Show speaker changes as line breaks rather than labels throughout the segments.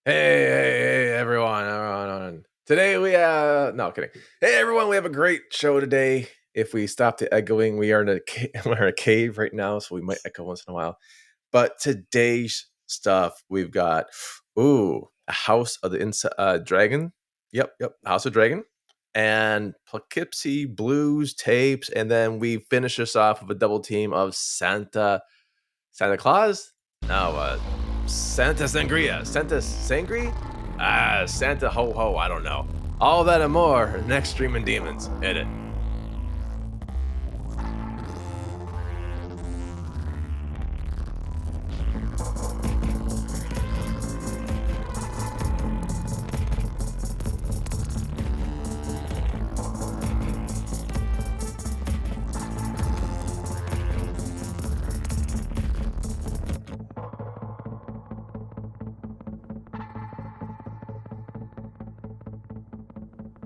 Hey, everyone. Today we no kidding. Hey everyone, we have a great show today. If we stop the echoing, we are in we're in a cave right now, so we might echo once in a while. But today's stuff we've got a House of the Dragon. Yep, House of Dragon. And Poughkeepsie Blues tapes, and then we finish this off with a double team of Santa Claus? No, Santa Sangria. Santa Sangri? Santa Ho Ho, I don't know. All that and more next Streaming Demons. Hit it.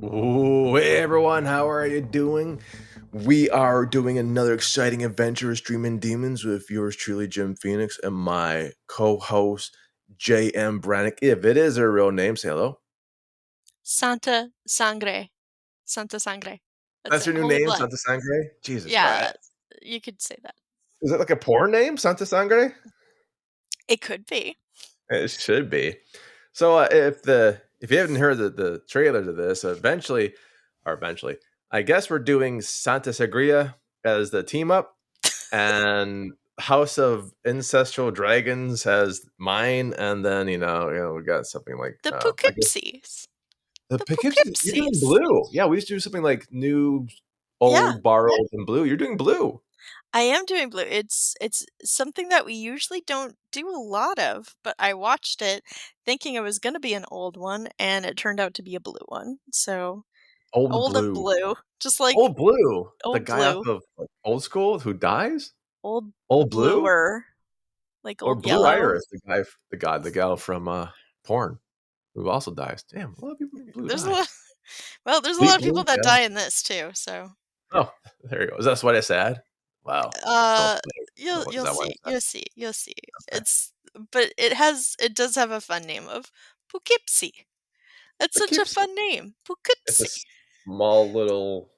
Ooh, hey everyone, how are you doing? We are doing another exciting adventure of Streaming Demons with yours truly, Jim Phoenix, and my co-host, J.M. Brannick. If it is her real name, say hello.
Santa Sangre. Santa Sangre.
That's
it.
your new
Holy
name,
blood.
Santa Sangre? Jesus
Yeah,
Christ.
you could say that.
Is it like a porn name, Santa Sangre?
It could be.
It should be. So if you haven't heard the trailer to this, eventually, I guess we're doing Santa Sangria as the team up, and House of Ancestral Dragons as mine, and then we got something like
The
I guess
Poughkeepsies.
the
The
Poughkeepsie. You're doing
Poughkeepsies.
blue. Yeah, we used to do something like new,
Yeah,
old, borrowed, and blue. You're doing blue.
I am doing blue. It's something that we usually don't do a lot of, but I watched it thinking it was gonna be an old one, and it turned out to be a blue one. So
Old
old and
blue.
blue. Just like
Old blue. The
old
guy off
blue.
of like, Old School who dies.
Old
Old blue.
bluer. Like
Or
old
Blue
yellow.
Iris, the gal from porn, who also dies. Damn, a lot of people named Blue
There's a
die.
lot there's a
Deep
lot of people
Blue,
that
yeah.
die in this too, so
Oh, there you go. Is that what I said? Wow. Oh,
Uh,
wait,
you'll
is
you'll
that what I
see,
said?
you'll see, you'll see.
Okay.
But it does have a fun name of Poughkeepsie. That's such a
Poughkeepsie.
fun name,
It's a
Poughkeepsie.
small little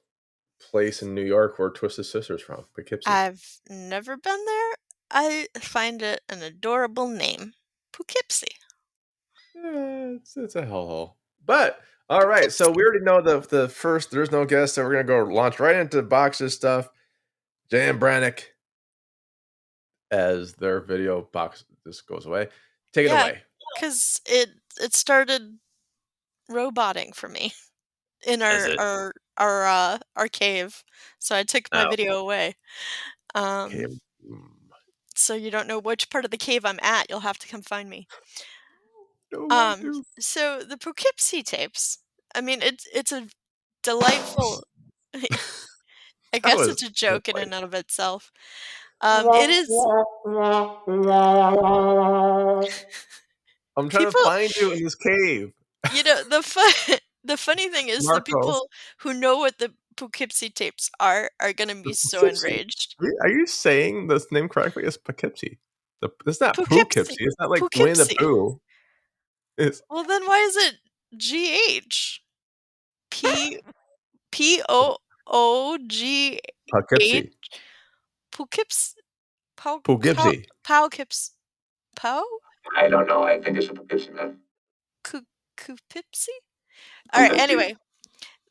place in New York where Twisted Sister's from. Poughkeepsie.
I've never been there. I find it an adorable name, Poughkeepsie.
Yeah, it's a hellhole. But all right, so we
Poughkeepsie.
already know the first. There's no guest, so we're gonna go launch right into boxes stuff. Jan Brannick as their video box just goes away. Take it
Yeah,
away.
because it started roboting for me in
As it
our cave, so I took my
now.
video away.
Okay.
Um, so you don't know which part of the cave I'm at. You'll have to come find me.
Don't want to.
So the Poughkeepsie Tapes, I mean, it's a delightful I
That
guess
was
it's a
so
joke in
funny.
and of itself. It is
I'm trying to
people
find you in this cave.
the funny thing is the
Marco,
people who know what the Poughkeepsie Tapes are gonna
the
be so
Poughkeepsie.
enraged.
Are you saying this name correctly? It's Poughkeepsie. It's not
Poughkeepsie.
Poughkeepsie. It's not like Winnie the
Poughkeepsie.
Pooh. It's
Well, then why is it GH? P Poughogh?
Poughkeepsie.
Poughkeepsie?
Poughkeepsie.
Powkips Pow?
I don't know. I think it's a Poughkeepsie myth.
Coupipsy? Alright,
Poughkeepsie.
anyway,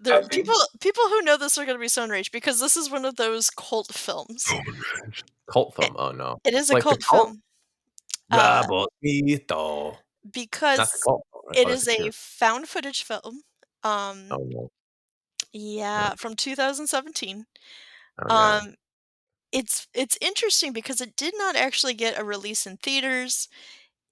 I
the
think.
people who know this are gonna be so enraged because this is one of those cult films.
Cult
It
film. Oh no.
it is a
Like the
cult
cult?
film, uh,
The Bonito. Not the
because
cult. I
it
thought I
is
could hear.
a found footage film,
Oh no.
yeah, from 2017.
Oh yeah.
Um, it's interesting because it did not actually get a release in theaters.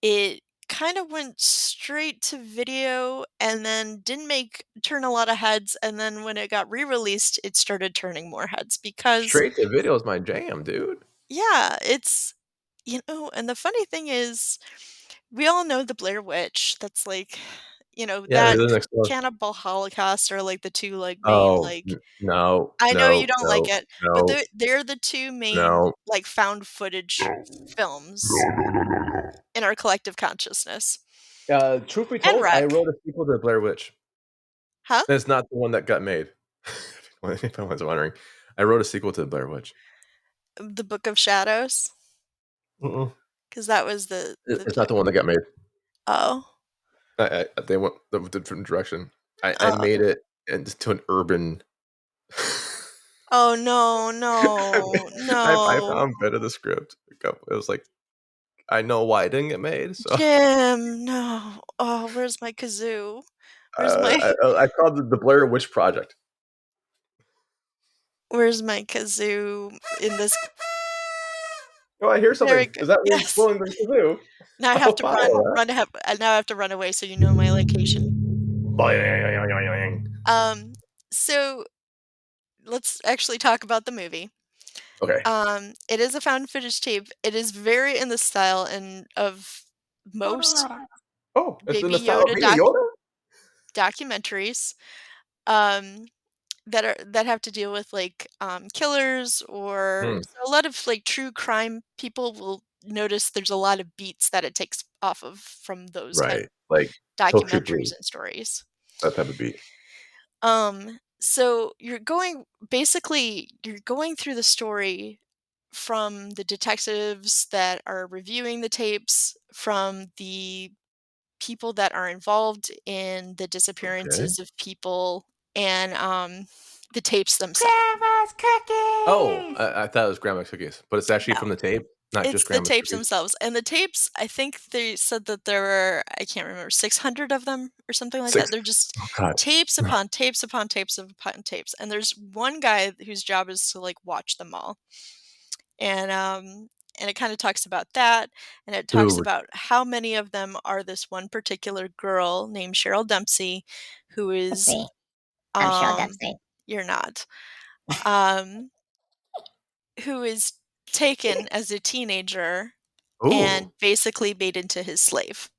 It kind of went straight to video and then didn't make turn a lot of heads, and then when it got re-released, it started turning more heads because
Straight to video is my jam, dude.
yeah, and the funny thing is we all know the Blair Witch. That's like,
Yeah, who
that
lives next door?
Cannibal Holocaust are like the two like main
Oh,
like
no,
I know you
no,
don't like
no,
it, but
no,
they're the two main
no,
like found footage
no,
films
no, no, no, no, no.
in our collective consciousness.
Truth be
And
told, I
Wreck.
wrote a sequel to Blair Witch.
Huh?
And it's not the one that got made. If anyone's wondering, I wrote a sequel to Blair Witch.
The Book of Shadows?
Mm-mm.
'Cause that was the
It's not the one that got made.
Oh.
They went the different direction. I
Oh.
made it into an urban.
Oh, no, no,
I
no.
found a bit of the script. It was like, I know why it didn't get made, so
Jim, no. Oh, where's my kazoo? Where's my
I called it the Blair Witch Project.
where's my kazoo in this
Oh, I hear
There we
something.
go.
Is that me
Yes.
blowing the kazoo?
Now I have
I'll
to
follow that.
now I have to run away so you know my location.
Boing.
Um, so let's actually talk about the movie.
Okay.
It is a found footage tape. It is very in the style and of most
Oh, it's in
Baby
the style of
Yoda
Baby Yoda?
documentaries, um, that have to deal with, like, killers or
Hmm,
so a lot of, like, true crime people will notice there's a lot of beats that it takes off of from those kind
right.
of
Like Hill Street
documentaries
Blues,
and stories.
that type of beat.
So you're going through the story from the detectives that are reviewing the tapes, from the people that are involved in the
Okay.
disappearances of people, and the tapes themselves.
Grandma's
Oh,
cookies!
I thought it was Grandma's Cookies, but it's actually
No,
from the tape, not just
it's the
Grandma's
tapes
Cookies?
themselves, and the tapes, I think they said that there were, I can't remember, 600 of them or something like
6.
that. They're just
Oh god.
tapes upon tapes upon tapes upon tapes, and there's one guy whose job is to, like, watch them all. And it kinda talks about that, and it talks
Dude.
about how many of them are this one particular girl named Cheryl Dempsey, who
It's
is,
me. I'm Cheryl
um
Dempsey.
you're not, um, who is taken as a teenager
Ooh.
and basically made into his slave.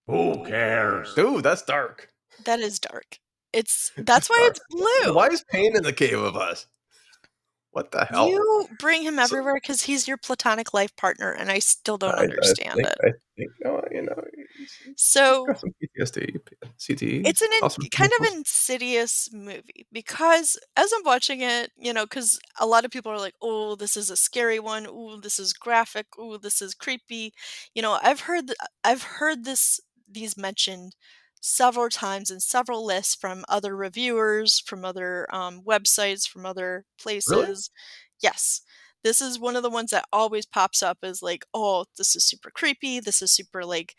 Who cares? Dude, that's dark.
That is dark. That's why
Dark.
it's blue.
Why is Pain in the cave of us? What the hell?
You bring him
So
everywhere because he's your platonic life partner, and I still don't understand it.
I think, he's
So
got some PTSD, CTE,
it's an
also
kind of insidious movie because as I'm watching it, because a lot of people are like, "Oh, this is a scary one. Ooh, this is graphic. Ooh, this is creepy." I've heard these mentioned several times in several lists from other reviewers, from other websites, from other
Really?
places. Yes, this is one of the ones that always pops up as like, "Oh, this is super creepy. This is super like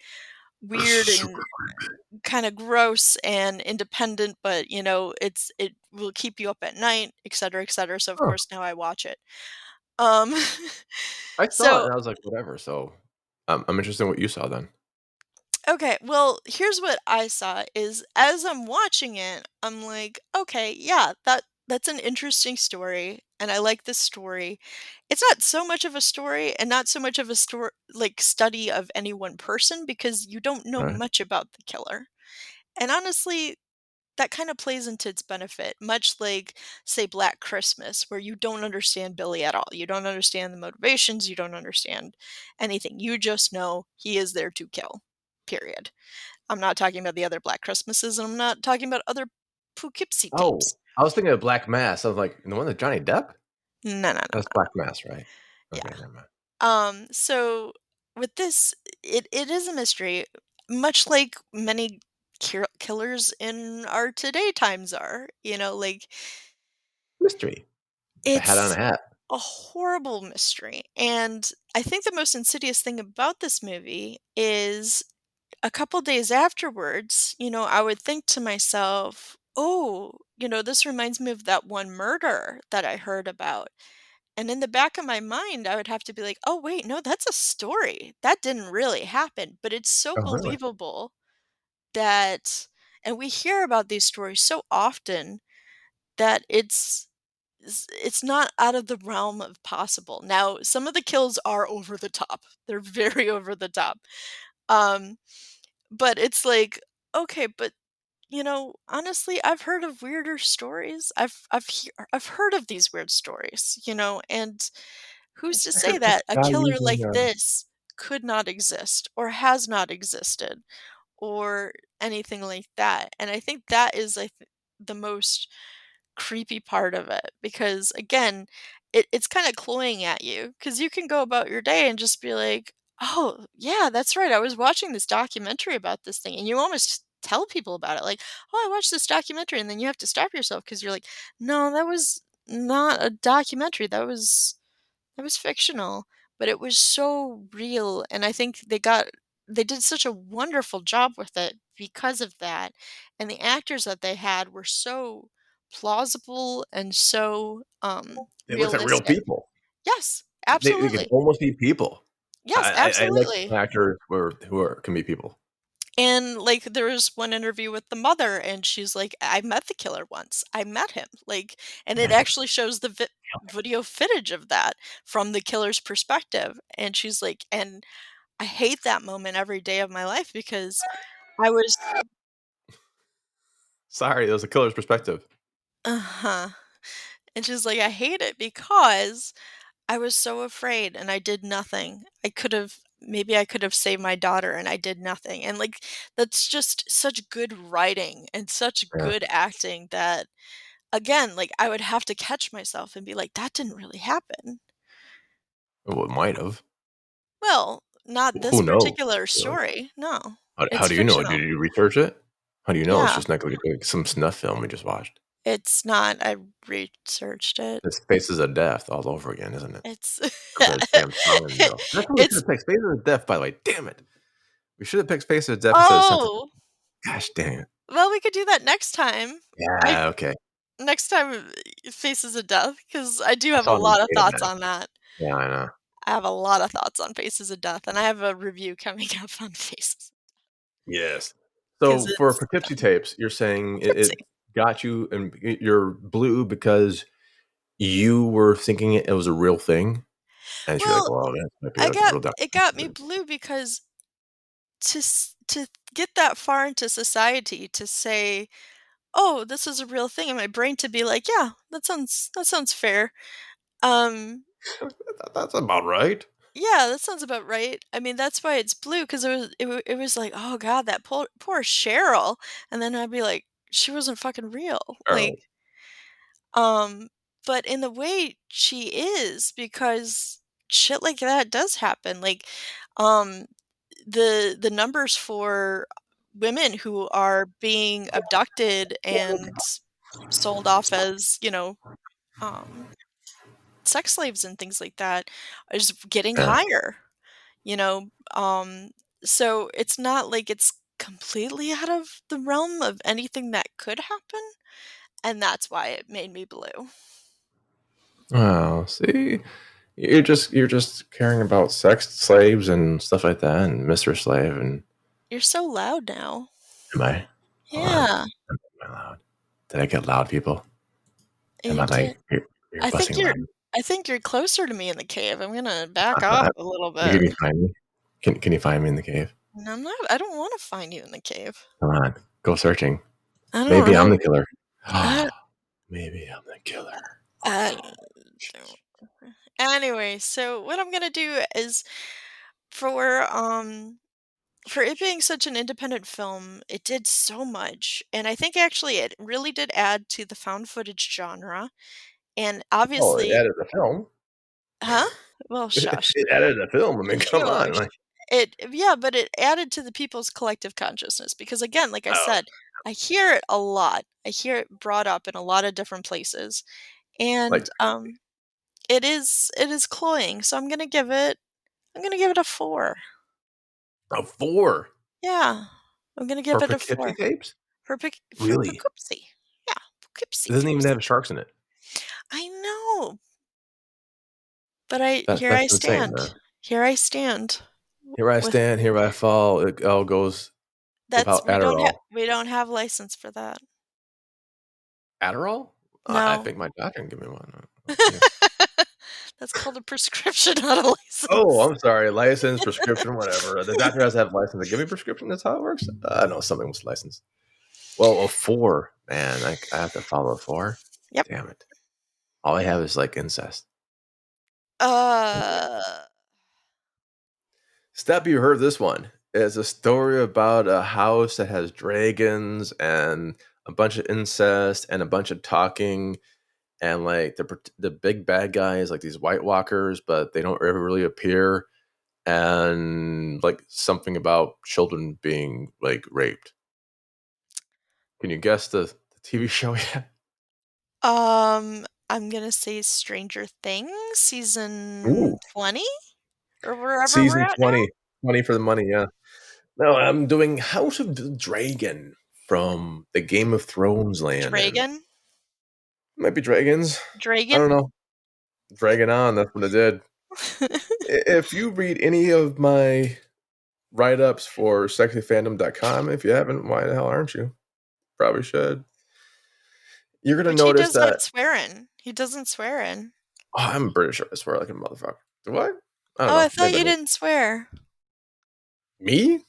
weird and
Super.
kind of gross and independent, but it will keep you up at night, et cetera, et cetera. So of
Huh.
course now I watch it. Um,
I saw it
so
and I was like, "Whatever," so, I'm interested in what you saw then.
okay, well here's what I saw is as I'm watching it, I'm like, okay, yeah, that's an interesting story, and I like this story. It's not so much of a story and not so much of a story like study of any one person because you don't know
Alright.
much about the killer. And honestly, that kind of plays into its benefit, much like, say, Black Christmas, where you don't understand Billy at all. You don't understand the motivations, you don't understand anything. You just know he is there to kill. Period. I'm not talking about the other Black Christmases, and I'm not talking about other Poughkeepsie
Oh,
tapes.
I was thinking of Black Mass. I was like, "The one with Johnny Depp?"
No, no, no.
That's Black Mass, right? Okay,
Yeah.
never mind.
So with this, it is a mystery, much like many killers in our today times are. Like
Mystery. It's a hat on a
it's
hat.
a horrible mystery. And I think the most insidious thing about this movie is a couple days afterwards, I would think to myself, oh, this reminds me of that one murder that I heard about. And in the back of my mind, I would have to be like, oh, wait, no, that's a story. That didn't really happen. But it's so
Oh, really?
believable that, and we hear about these stories so often that it's not out of the realm of possible. Now, some of the kills are over the top. They're very over the top. Um, but it's like, okay, but honestly, I've heard of weirder stories. I've heard of these weird stories, and who's to
I
say
heard this
that a
guy
killer
using,
like this could not exist or has not existed or anything like that. And I think that is the most creepy part of it because again, it's kind of cloying at you because you can go about your day and just be like, oh yeah, that's right, I was watching this documentary about this thing, and you almost tell people about it like, oh, I watched this documentary, and then you have to stop yourself because you're like, no, that was not a documentary, that was fictional, but it was so real, and I think they did such a wonderful job with it because of that, and the actors that they had were so plausible and so,
They look like real
realistic.
people.
Yes,
They could
absolutely.
almost be people.
Yes,
I like
absolutely.
actors who can be people.
And, like, there was one interview with the mother, and she's like, "I met the killer once. I met him." Like, and it actually shows the video footage of that from the killer's perspective, and she's like, and I hate that moment every day of my life because I was
Sorry, that was a killer's perspective.
uh-huh. And she's like, "I hate it because I was so afraid and I did nothing. I could have saved my daughter and I did nothing." And like that's just such good writing and such
Yeah.
good acting that again, like I would have to catch myself and be like, "That didn't really happen."
Well, it might have.
Well, not this
Who knows?
particular
You know?
story. No.
How
It's
do you know? Did
fictional.
you research it? How do you know it's
Yeah.
just not like some snuff film we just watched?
It's not. I researched it.
It's Faces of Death all over again, isn't it?
It's
For the damn song though. That's what we should
it's
have picked. Faces of Death, by the way. Damn it. We should have picked Faces of Death instead of Sense of
oh,
Gosh dang it.
well, we could do that next time. I
Yeah, okay.
next time, Faces of Death, because I do
I
have a
saw it on
lot of
Beta,
thoughts
man.
on that.
Yeah, I know.
I have a lot of thoughts on Faces of Death, and I have a review coming up on Faces
Yes.
because
So for
it's
Poughkeepsie Tapes, you're saying it
Poughkeepsie.
got you and you're blue because you were thinking it was a real thing, and you're like,
Well,
"Well, that might be like a real
it got me
documentary."
blue because to get that far into society to say, "Oh, this is a real thing," and my brain to be like, "Yeah, that sounds fair." Um,
That's about right.
yeah, that sounds about right. I mean, that's why it's blue because it was like, "Oh god, that poor Cheryl," and then I'd be like, "She wasn't fucking real." Like,
Earl.
um, but in the way she is because shit like that does happen. Like, um, the numbers for women who are being abducted and sold off as, um, sex slaves and things like that is getting
Yeah.
higher, you know? So it's not like it's completely out of the realm of anything that could happen, and that's why it made me blue.
Oh, see, you're just caring about sex slaves and stuff like that, and Mister Slave, and
You're so loud now.
am I? Hold on,
Yeah,
am I loud? Did I get loud, people? Am
you
I
did.
like you're
I think
busting
you're
loud?
I think you're closer to me in the cave. I'm gonna back off
Uh,
a little
can
bit.
you find me? Can you find me in the cave?
No, I don't wanna find you in the cave.
Come on, go searching.
I don't
Maybe
I
I'm
don't
the killer.
I
Maybe I'm the killer.
I don't Anyway, so what I'm gonna do is for, for it being such an independent film, it did so much, and I think actually it really did add to the found footage genre, and
Oh, it
obviously.
added a film.
Huh? Well, shush.
It added a film. I mean, come on,
Shush.
like,
Yeah, but it added to the people's collective consciousness because again, like I
oh,
said, I hear it a lot. I hear it brought up in a lot of different places.
like
And it is cloying. So I'm gonna give it a 4.
a 4
Yeah. I'm gonna give
for
it a
Poughkeepsie
4
Tapes.
for
Really?
Poughkeepsie. Yeah,
It
Poughkeepsie
doesn't even
Tapes.
have sharks in it.
I know, but I
That's
here
that's
I
insane,
stand.
man.
Here I stand
Here I
with
stand, here I fall. It all goes
that's
without Adderall.
we don't have license for that.
Adderall? I
No.
think my doctor can give me one. Yeah.
That's called a prescription, not a
Oh,
license.
I'm sorry. License, prescription, whatever. The doctor has to have a license to give me a prescription. That's how it works. I know something was licensed. Well, a 4, man. I have to follow a 4.
Yep.
Damn it. All I have is like incest.
Uh,
Step, you heard this one. It's a story about a house that has dragons and a bunch of incest and a bunch of talking, and like the big bad guy is like these White Walkers, but they don't ever really appear, and like something about children being like raped. Can you guess the TV show yet?
I'm gonna say Stranger Things season
Ooh,
20 or wherever we're
season
at now?
20, 20 for the money. Yeah. No, I'm doing House of the Dragon from the Game of Thrones land, and
Dragon?
might be dragons. I don't
Dragon?
know. Dragging on. That's what I did. If you read any of my write ups for sexyfandom.com, if you haven't, why the hell aren't you? Probably should. You're gonna
Which he
notice
does not
that.
swear in. He doesn't swear in.
Oh, I'm pretty sure I swear like a motherfucker. Do I? I don't
Oh, I
know.
thought
Maybe I
you
don't.
didn't swear.
Me?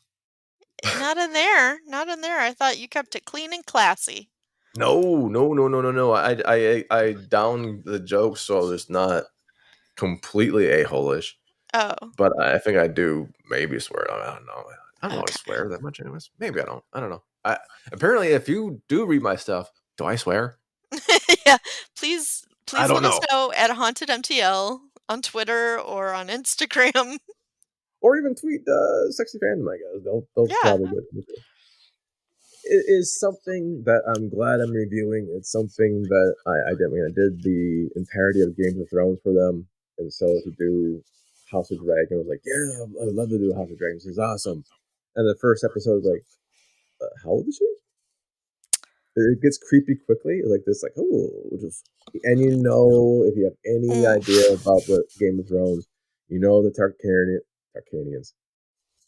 Not in there. Not in there. I thought you kept it clean and classy.
No, no, no, no, no, no. I down the joke so it's not completely a holish,
Oh,
but I think I do maybe swear. I don't know. I don't always
okay.
swear that much, anyways. Maybe I don't. I don't know. I apparently, if you do read my stuff, do I swear?
Yeah, please
I
please
don't
let us
know.
know at HauntedMTL on Twitter or on Instagram.
Or even tweet sexy fandom. I guess they'll
Yeah.
probably get it. It is something that I'm glad I'm reviewing. It's something that I did. I mean, I did the entirety of Games of Thrones for them, and so to do House of Dragon was like, yeah, I would love to do House of Dragons. This is awesome. And the first episode was like, how old is she? It gets creepy quickly, like this, like just, and you know, if you have any idea
Oof.
about the Game of Thrones, you know the Tarkanians.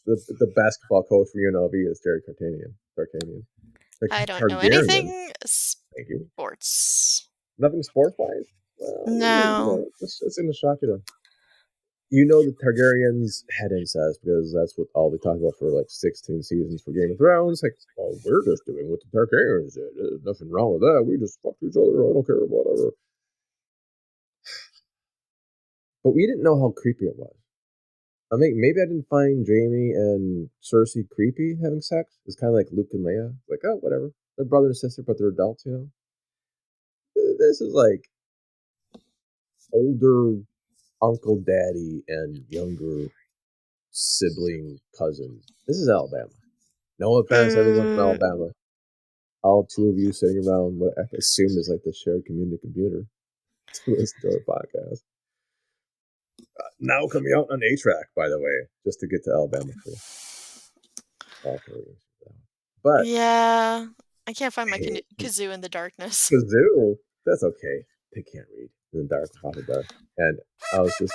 The basketball coach for UNLV is Jerry Tarkanian. Tarkanian. The
I don't know
Targaryen.
anything
Thank you.
sports.
Nothing sports wise. Well,
No.
it's gonna shock you though. You know the Targaryens had incest because that's what all they talked about for like 16 seasons for Game of Thrones. Like, oh, we're just doing what the Targaryens did. There's nothing wrong with that. We just fucked each other. I don't care, whatever. But we didn't know how creepy it was. I mean, maybe I didn't find Jaime and Cersei creepy having sex. It's kind of like Luke and Leia. Like, oh, whatever. They're brother and sister, but they're adults, you know? This is like older uncle, daddy, and younger sibling cousins. This is Alabama. No offense, everyone from
Mm,
Alabama. All two of you sitting around what I assume is like the shared community computer to listen to our podcast. Now coming out on A-Track, by the way, just to get to Alabama for but
yeah. I can't find my
hey,
kazoo in the darkness.
kazoo, that's okay. They can't read in the dark, without the dark. And I was just,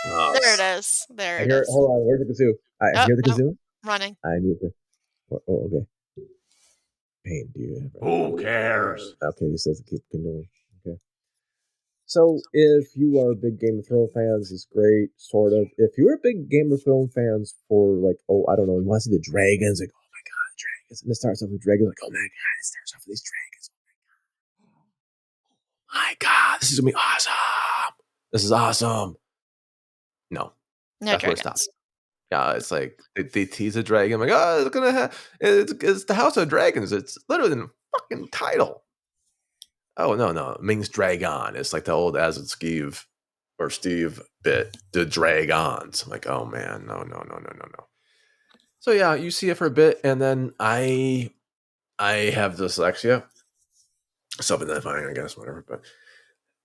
oh,
There it is. There
I
it
hear it.
is.
Hold on, where's the kazoo? I
Oh,
hear the
no.
kazoo.
Running.
I need to. Oh, okay. Pain, do you ever?
Who cares?
Okay, he says to keep continuing. Okay. So if you are big Game of Thrones fans, it's great, sort of. If you're a big Game of Thrones fans for like, oh, I don't know, you want to see the dragons, like, oh my god, dragons. And it starts off with dragons, like, oh my god, it starts off with these dragons. My god, this is gonna be awesome. This is awesome. No,
No
that's where it stops.
dragons.
Yeah, it's like they tease a dragon. I'm like, oh, it's gonna have it's the House of Dragons. It's literally in the fucking title. Oh no, no, it means drag on. It's like the old As and Steve or Steve bit, the drag-ons. I'm like, oh man, no, no, no, no, no, no. So yeah, you see it for a bit, and then I have dyslexia. Self-identifying, I guess, whatever. But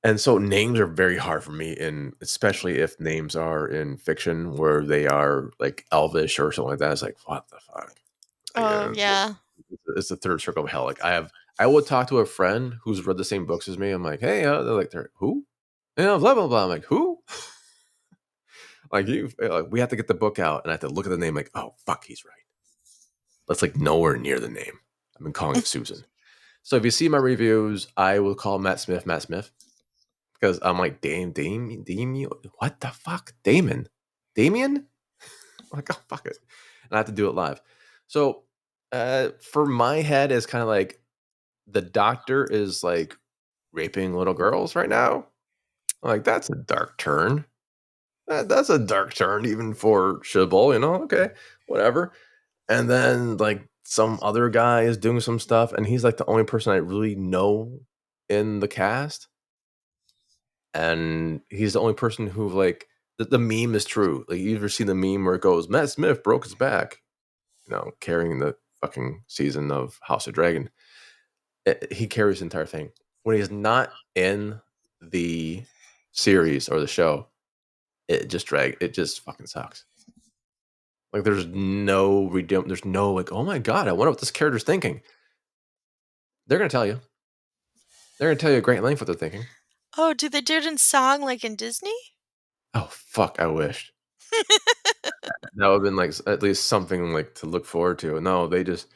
and so names are very hard for me, and especially if names are in fiction where they are like Elvish or something like that. It's like, what the fuck?
Oh,
Again,
yeah.
it's the third circle of hell. Like I would talk to a friend who's read the same books as me. I'm like, hey, they're like, they're who? You know, blah blah blah. I'm like, who? Like like we have to get the book out, and I have to look at the name. Like, oh fuck, he's right. That's like nowhere near the name. I've been calling it Susan. So if you see my reviews, I will call Matt Smith, because I'm like, Damien, what the fuck, Damien? I'm like, oh fuck it, and I have to do it live. So for my head, is kind of like the doctor is like raping little girls right now. I'm like, that's a dark turn. That's a dark turn, even for Shibble, you know? Okay, whatever. And then like some other guy is doing some stuff, and he's like the only person I really know in the cast. And he's the only person who like the meme is true. Like you ever seen the meme where it goes, Matt Smith broke his back, carrying the fucking season of House of Dragon. He carries the entire thing. When he's not in the series or the show, it just fucking sucks. Like there's no there's no like, oh my god, I wonder what this character's thinking. They're gonna tell you. They're gonna tell you at great length what they're thinking.
Oh, do they do it in song like in Disney?
Oh fuck, I wish. That would have been like at least something like to look forward to. No, they just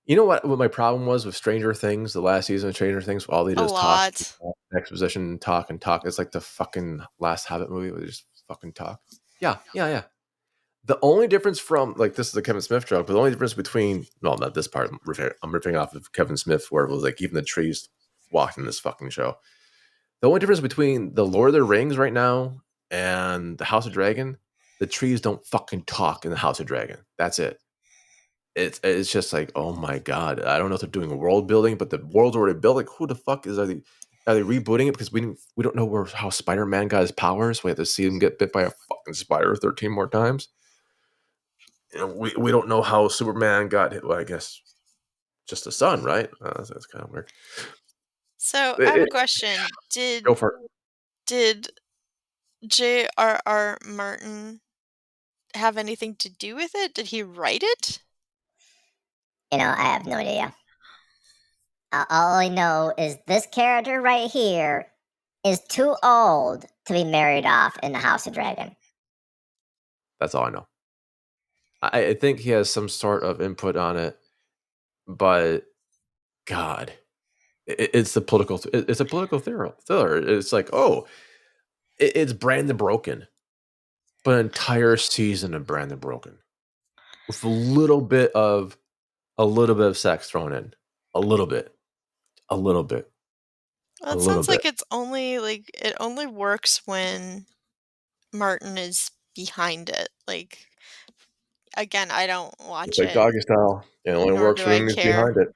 you know what my problem was with Stranger Things, the last season of Stranger Things, all they
A
did is talk,
lot.
exposition, talk and talk. It's like the fucking last Hobbit movie where they just fucking talk. Yeah, yeah, yeah. The only difference from like this is a Kevin Smith joke, but the only difference between no, not this part. I'm ripping off of Kevin Smith where it was like even the trees walked in this fucking show. The only difference between the Lord of the Rings right now and the House of Dragon, the trees don't fucking talk in the House of Dragon. That's it. It's just like, oh my god, I don't know if they're doing world building, but the world's already built. Like, who the fuck are they rebooting it because we don't know how Spider Man got his powers? We have to see him get bit by a fucking spider 13 more times. We don't know how Superman got hit. Well, I guess just the sun, right? That's kind of weird.
So I have a
It,
question.
go for it.
Did J.R.R. Martin have anything to do with it? Did he write it?
I have no idea. All I know is this character right here is too old to be married off in the House of Dragon.
That's all I know. I think he has some sort of input on it, but God, it's a political thriller. It's like, oh, it's Brandon Broken, but an entire season of Brandon Broken with a little bit of sex thrown in, a little bit, a little bit,
Well,
a
it
little
sounds
bit.
like it only works when Martin is behind it. Like, again, I don't
It's
watch
like
it,
doggy style. It only
nor
works
do I
when he's
care.
behind it.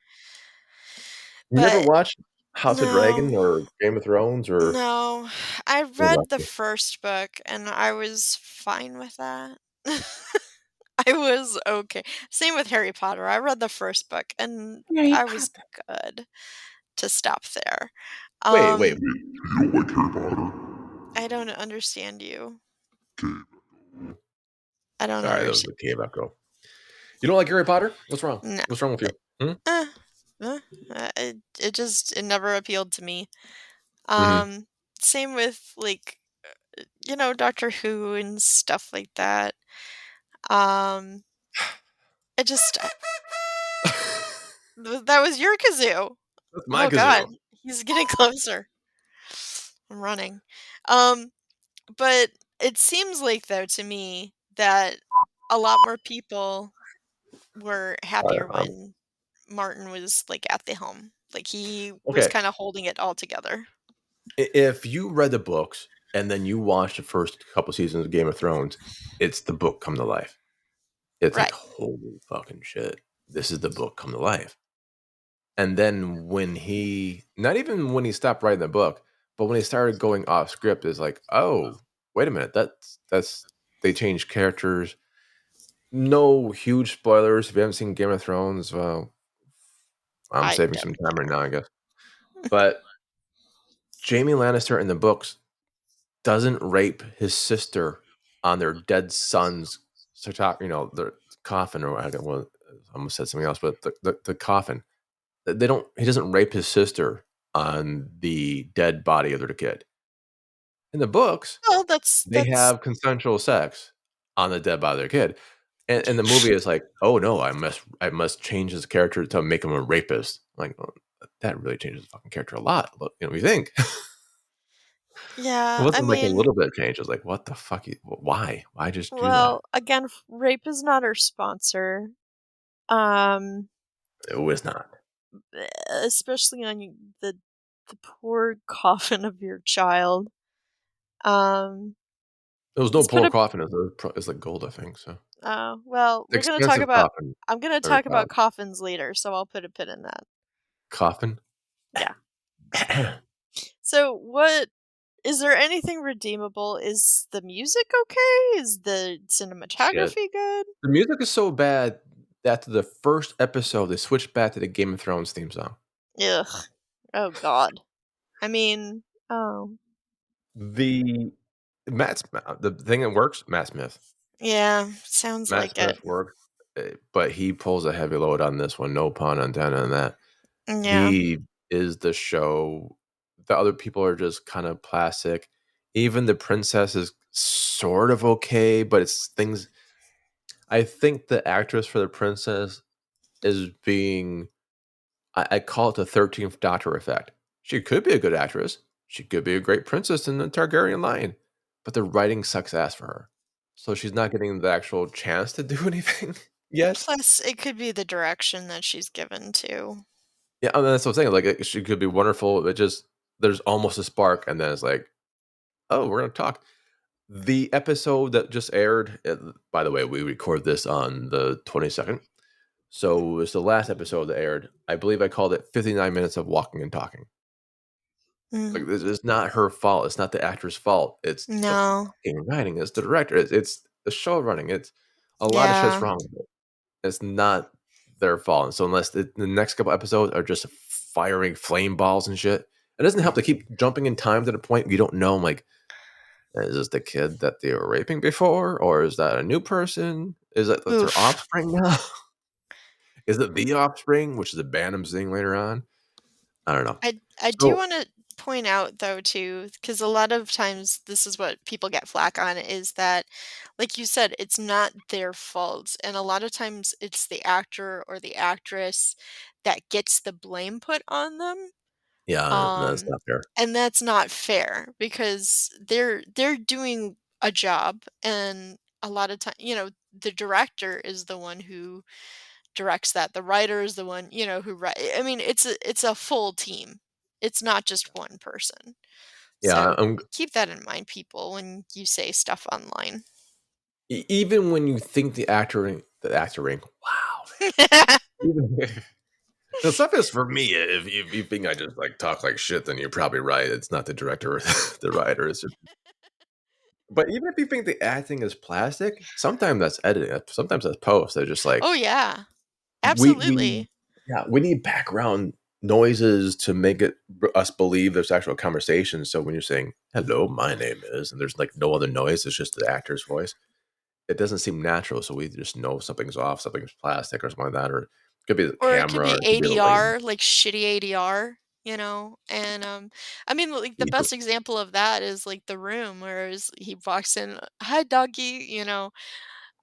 You never
But
watched House of
no,
Dragon or Game of Thrones or
no. I
you're
read the
lucky.
first book and I was fine with that. I was okay. Same with Harry Potter. I read the first book and
Harry
I was
Potter.
good to stop there.
Wait.
Um,
You don't like Harry Potter?
I don't understand you. I don't
Sorry, that was
understand.
the cave echo. You don't like Harry Potter? What's wrong?
No.
What's wrong with you? Hmm?
Eh, it never appealed to me.
Mm-hmm.
Um, Same with like Doctor Who and stuff like that. Um, it just that was your kazoo.
That's my
Oh God,
kazoo.
he's getting closer. I'm running. Um, but it seems like though to me that a lot more people were happier
Um,
when Martin was like at the helm. Like he was
okay,
kind of holding it all together.
if you read the books and then you watch the first couple seasons of Game of Thrones, it's the book come to life. It's like
Right.
holy fucking shit. This is the book come to life. And then not even when he stopped writing the book, but when he started going off script, is like, oh, wait a minute, that's they changed characters. No huge spoilers if you haven't seen Game of Thrones. Well, I'm
I
saving some
don't
time right now,
care.
I guess. But Jamie Lannister in the books doesn't rape his sister on their dead son's their coffin, or I almost said something else, but the coffin. They don't. He doesn't rape his sister on the dead body of their kid. In the books,
Well,
they
that's
have consensual sex on the dead body of their kid, and the movie is like, oh no, I must change his character to make him a rapist. Like well, that really changes the fucking character a lot. You think? It
yeah. I
wasn't like a
mean,
little bit of change. It was like, what the fuck? Why? Why just do that?
well, again, rape is not our sponsor. Um,
It was not.
Especially on the poor coffin of your child. Um,
It was no
let's put
poor
a
coffin. It's like gold, I think. So
Well, we're gonna talk
Expensive
about.
coffin
I'm gonna
or
talk about coffins later, so I'll put a pin in that.
coffin.
Yeah. So, what is there anything redeemable? Is the music okay? Is the
Shit.
cinematography good?
The music is so bad that the first episode, they switched back to the Game of Thrones theme song.
Ugh. Oh God. I mean, oh
The the thing that works, Matt Smith.
yeah, sounds
Matt
like it.
Smith worked, but he pulls a heavy load on this one, no pun intended on that.
Yeah.
He is the show. The other people are just kind of plastic. Even the princess is sort of okay, but it's things. I think the actress for the princess is being. I call it the 13th Doctor effect. She could be a good actress. She could be a great princess in the Targaryen line, but the writing sucks ass for her. So she's not getting the actual chance to do anything yet.
Plus, it could be the direction that she's given to.
Yeah, and that's what I'm saying. Like, she could be wonderful. It just there's almost a spark, and then it's like, oh, we're gonna talk. The episode that just aired. By the way, we record this on the 22nd, so it's the last episode that aired. I believe I called it 59 minutes of walking and talking.
Mm.
Like, this is not her fault. It's not the actor's fault. It's the
No.
fucking writing. It's the director. It's the show running. It's a lot of shit's
Yeah.
wrong with it. It's not their fault. And so unless the next couple episodes are just firing flame balls and shit, it doesn't help to keep jumping in time to the point you don't know. Like, is this the kid that they were raping before, or is that a new person? Is that that's their
Oof.
offspring now? Is it the offspring, which is a Bantam thing later on? I don't know.
I do
So
want to point out though too, because a lot of times this is what people get flack on is that, like you said, it's not their fault, and a lot of times it's the actor or the actress that gets the blame put on them.
yeah, no, that's
Um,
not fair.
and that's not fair because they're doing a job, and a lot of time, the director is the one who directs that. The writer is the one, who write. I mean, it's a full team. It's not just one person.
Yeah,
So keep that in mind, people, when you say stuff online.
even when you think the actoring, wow, man. Even, the stuff is for me. If you think I just like talk like shit, then you're probably right. It's not the director or the writer. It's just, but even if you think the acting is plastic, sometimes that's editing. Sometimes that's post. They're just like
Oh yeah,
we
absolutely.
yeah, we need background noises to make us believe there's actual conversation. So when you're saying hello, my name is, and there's like no other noise, it's just the actor's voice. It doesn't seem natural, so we just know something's off, something's plastic or something like that, or it could be the
Or it could
camera, or
be
it could be the lighting.
ADR, like shitty ADR, and, I mean, like, the best example of that is, like, The Room, whereas he walks in, "Hi, doggy,"
Yeah,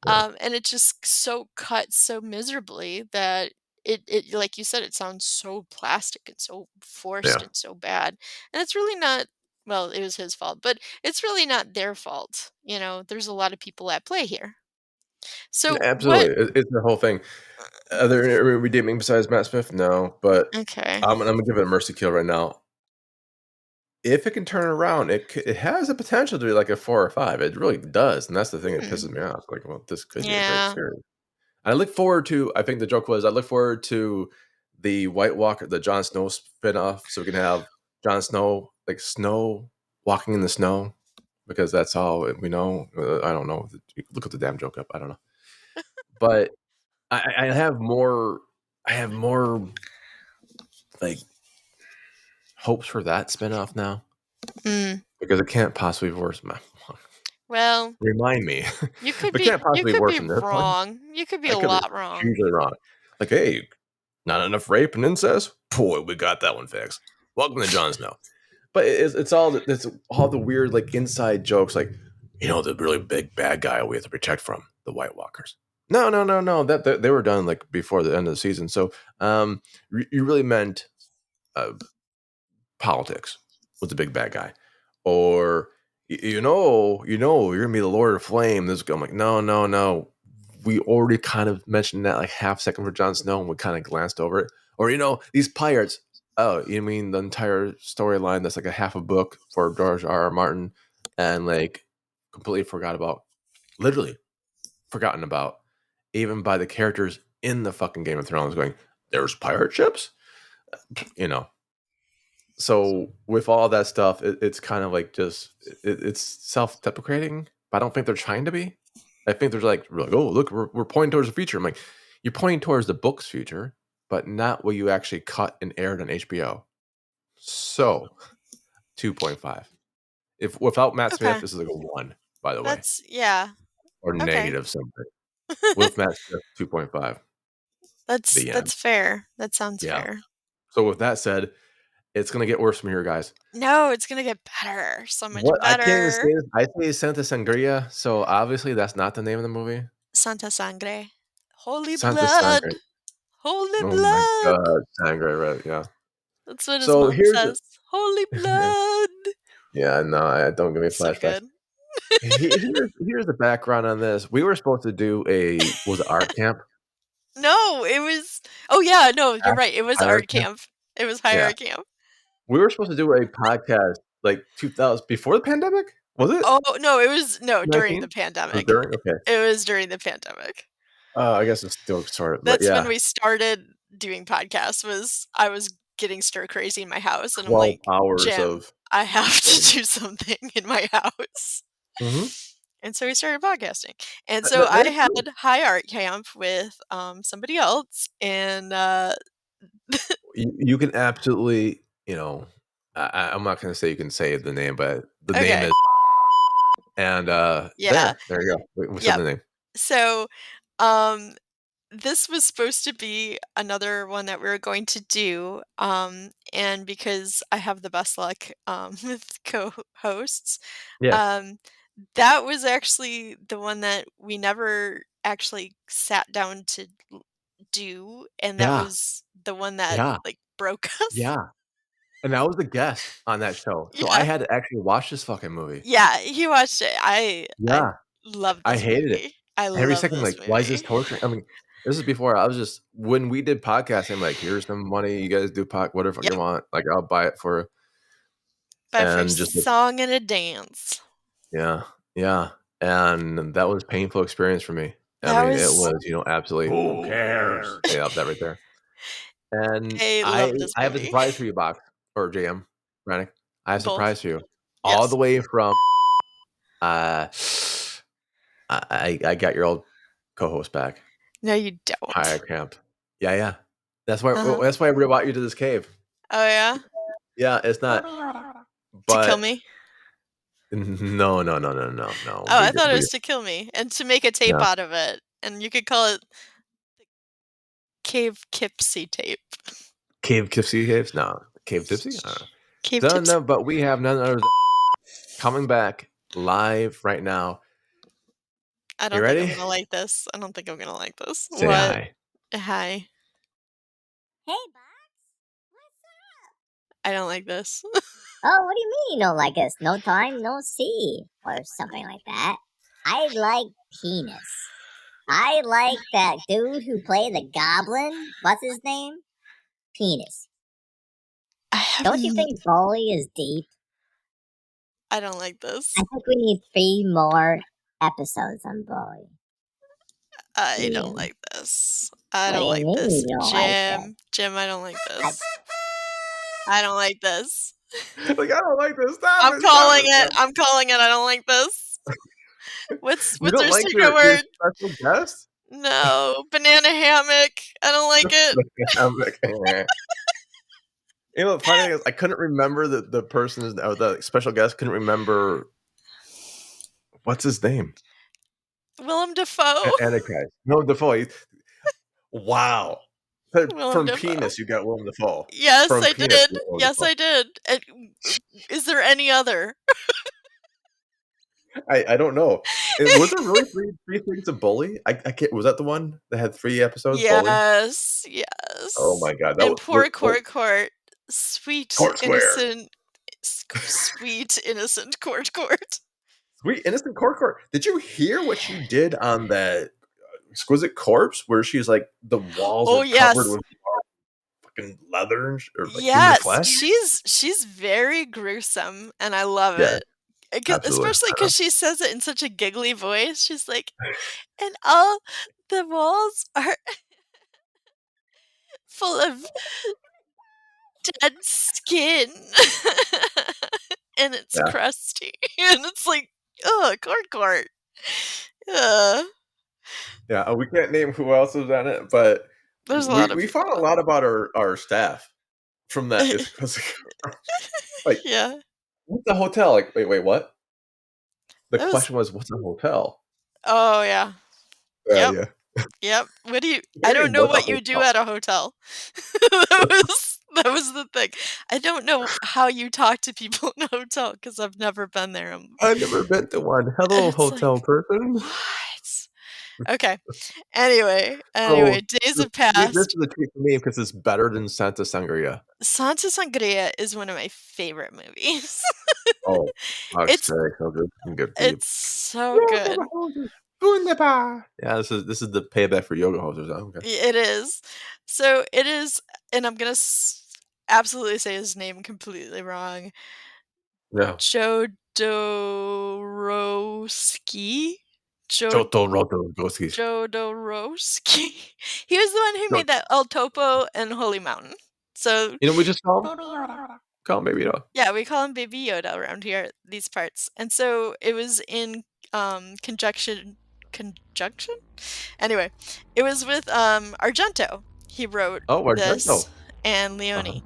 and it just so cut so miserably that it like you said, it sounds so plastic and so forced
yeah,
and so bad, and it's really not. Well, it was his fault, but it's really not their fault, there's a lot of people at play here. So what
absolutely. It's the whole thing. Are there any redeeming besides Matt Smith? No, but
Okay.
I'm gonna give it a mercy kill right now. If it can turn around, it has the potential to be like a 4 or 5. It really does, and that's the thing that
Hmm.
pisses me off. Like, well, this could be a great
Yeah.
series. I look forward to. I think the joke was I look forward to the White Walker, the Jon Snow spinoff, so we can have Jon Snow like snow walking in the snow because that's all we know. I don't know. Look at the damn joke up. I don't know, but I have more. I have more like hopes for that spinoff now
Mm.
because it can't possibly be worse.
Well,
Remind me,
you could
it
be
can't
you
possibly be
could
worse
be
than this one.
wrong. You could be
I
a
could be
lot wrong.
hugely wrong. Like, hey, not enough rape and incest? Boy, we got that one fixed. Welcome to Jon Snow. But it's all the weird like inside jokes, like the really big bad guy we have to protect from the White Walkers. No, no, no, no. That they were done like before the end of the season. So, you really meant uh, politics with the big bad guy, or you're gonna be the Lord of Flame. This I'm like, no, no, no. We already kind of mentioned that like half second for Jon Snow, and we kind of glanced over it. Or these pirates. Oh, you mean the entire storyline that's like a half a book for George R. R. Martin, and like completely forgot about, literally forgotten about, even by the characters in the fucking Game of Thrones. Going, there's pirate ships, you know. So with all that stuff, it's kind of like just it's self-deprecating, but I don't think they're trying to be. I think they're like, oh look, we're pointing towards the future. I'm like, you're pointing towards the book's future, but not what you actually cut and aired on HBO. So 2.5. If without Matt Smith, this is like a 1, by the way,
That's
or
okay.
negative something. With Matt Smith, 2.5. The end.
That's fair. That sounds fair.
So with that said, it's gonna get worse from here, guys.
No, it's gonna get better. So much
What I can't even
better.
say is, I say Santa Sangria, so obviously that's not the name of the movie.
Santa Sangre. Holy
Santa
blood.
Sangre.
Holy
Oh
blood.
my god, Sangre, right? Yeah.
That's what his
So
mom
here's
says. Holy blood.
Yeah, no, don't give me
So
flashbacks.
good.
Here's the background on this. We were supposed to do was it art camp?
No, it was. Oh yeah, no, you're right. It was
High
art
art camp?
camp. It was high
Yeah.
art camp.
We were supposed to do a podcast like 2000 before the pandemic. Was it?
Oh no, it was during
19?
the pandemic.
During? Okay.
It was during the pandemic.
I guess it's still sort of. But
That's
yeah,
when we started doing podcasts. I was getting stir crazy in my house, and I'm
12
like,
hours
Jim,
of.
I have to do something in my house.
Mhm.
And so we started podcasting. And so I had high art camp with somebody else, and
You can absolutely, I'm not going to say you can say the name, but the name
Okay.
is. And
Yeah.
there you go. What's the name?
So this was supposed to be another one that we were going to do. And because I have the best luck with co-hosts,
Yeah.
that was actually the one that we never actually sat down to do, and that
Yeah.
was the one that
Yeah.
like broke us.
Yeah. And I was the guest on that show. So I had to actually watch this fucking movie.
Yeah, he watched it. I love this
I hated
movie.
it.
I
Every
love
second,
this
like,
movie.
why is this torturing? I mean, this is before I was just, when we did podcasting, I'm like, here's some money, you guys do whatever you want. Like, I'll buy it for.
But for song and a dance.
Yeah. Yeah. And that was a painful experience for me. I mean, it was, absolutely.
Who cares?
Yeah, that right there. And
I love this
I have a
movie.
surprise for you, Box, or JM, Rennick. I have a surprise for you.
Yes.
All the way from I got your old co-host back.
No, you don't.
Higher camp. Yeah. That's why I brought you to this cave.
Oh yeah?
Yeah, it's not.
To kill me?
No.
Oh, I thought it was to kill me and to make a tape out of it. And you could call it Poughkeepsie Tape.
Poughkeepsie Tapes? No. Poughkeepsie? I don't know.
Tape.
No, but we have none other than coming back live right now.
I don't think I'm gonna like this. I don't think I'm gonna like this.
Say
what?
hi.
Hi.
Hey, Box. What's up?
I don't like this.
Oh, what do you mean you don't like us? No time, no see. Or something like that. I like penis. I like that dude who played the goblin. What's his name? Penis. Don't you think Bully is deep?
I don't like this.
I think we need 3 more episodes on Bully.
I don't like this. I don't like
What do you
this.
mean you don't like that?
Jim, I don't like this. I don't like this.
Like, I don't like this. Stop
I'm calling it. I'm calling it. I don't like this. What's
You don't
our
like
secret
your
word?
special guest?
No, banana hammock. I don't like it.
You know, the funny thing is, I couldn't remember the person's, or the special guest couldn't remember what's his name.
Willem Dafoe.
Antichrist. No, Dafoe. Wow. From
Dafoe.
Penis, you got Willem Dafoe.
Yes,
From
I
Penis,
did. Yes, I did. Is there any other?
I don't know. Was there really three things of Bully? I can't. Was that the one that had 3 episodes?
Yes,
Bully?
yes.
Oh my god!
And poor Court, sweet
Court
innocent, sweet innocent Court.
Sweet innocent Court. Did you hear what she did on that exquisite corpse, where she's like the walls are covered with fucking leather or like human flesh?
She's very gruesome, and I love it.
Absolutely.
Especially because she says it in such a giggly voice. She's like, and all the walls are full of dead skin. And it's
Yeah.
crusty. And it's like, oh, court. Uh,
Yeah. We can't name who else is on it, but
there's a lot of
we
people.
found a lot about our staff from that. It's because like,
Yeah.
what's a hotel? Like, wait, what? The
That was
question was, what's a hotel?
oh yeah.
Yeah,
Yep.
yeah.
Yep. What do you I
Hey,
don't know
what's a
what you do
hotel?
at a hotel. That was the thing. I don't know how you talk to people in a hotel because I've never been there.
I've never been to one. Hello,
It's
hotel
like,
person.
what? Okay. Anyway,
So
days
this
have
this
passed.
is a treat for me because it's better than Santa Sangria.
Santa Sangria is one of my favorite movies.
Oh,
It's
okay, so good. Good for you.
it's so
Yoga
good.
hosers, wunderbar. Yeah, this is the payback for yoga hosers. Okay.
It is. So it is, and I'm gonna absolutely say his name completely wrong.
Yeah.
Jodorowsky? Jod
Choto Roto Goskis.
Jodorowsky? He was the one who
No,
made that El Topo and Holy Mountain. So,
you know, we just call him Baby Yoda.
yeah, we call him Baby Yoda around here, these parts. And so it was in, conjunction? Anyway, it was with, Argento. He wrote
Oh,
this,
Argento.
and
Uh-huh.
Leone.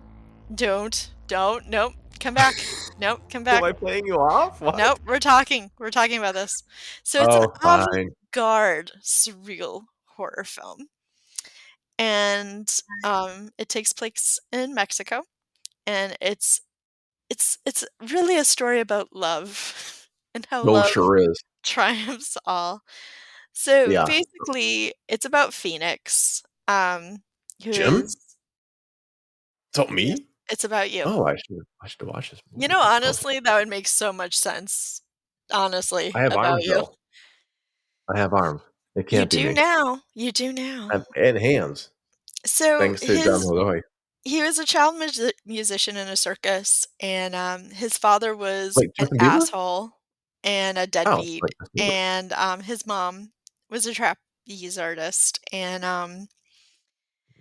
Nope, come back. Nope, come
Am
back.
I playing you off? What?
Nope, we're talking about this. So it's an
Oh, fine.
avant-garde surreal horror film, and, it takes place in Mexico, and it's really a story about love and how
No,
love
sure is.
triumphs all. So,
Yeah.
basically, it's about Phoenix, who
Jim?
is
So
yes,
me?
it's about you.
Oh, I should watch this
You
movie.
know,
Oh,
honestly, that would make so much sense, honestly,
I have
about
arms
you.
though. I have arms. It
You
can't be
do
me.
now, you do now.
And hands,
So,
thanks to John Malloy.
he was a child musician in a circus, and, his father was
Wait,
an
Justin Bieber?
asshole and a
Oh,
deadbeat,
wait, Justin Bieber.
and, his mom was a trapeze artist, and,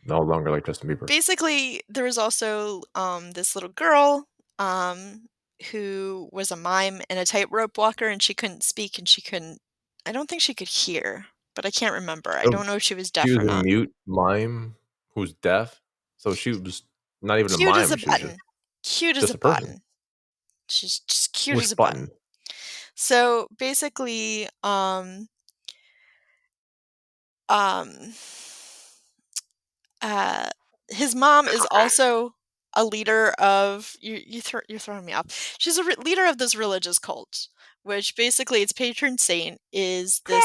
No longer like Justin Bieber.
basically, there was also, this little girl, who was a mime and a tightrope walker, and she couldn't speak, and she couldn't I don't think she could hear, but I can't remember. I
So
don't know if she was
she
deaf
was
or
a
not.
mute mime who's deaf. So she was not even a
Cute as
mime.
a
She was just
button. Cute as a
a person.
button. She's just cute as
Which
a button.
button?
So, basically, um, uh, his mom is also a leader of you're throwing me off. She's a leader of this religious cult, which basically its patron saint is this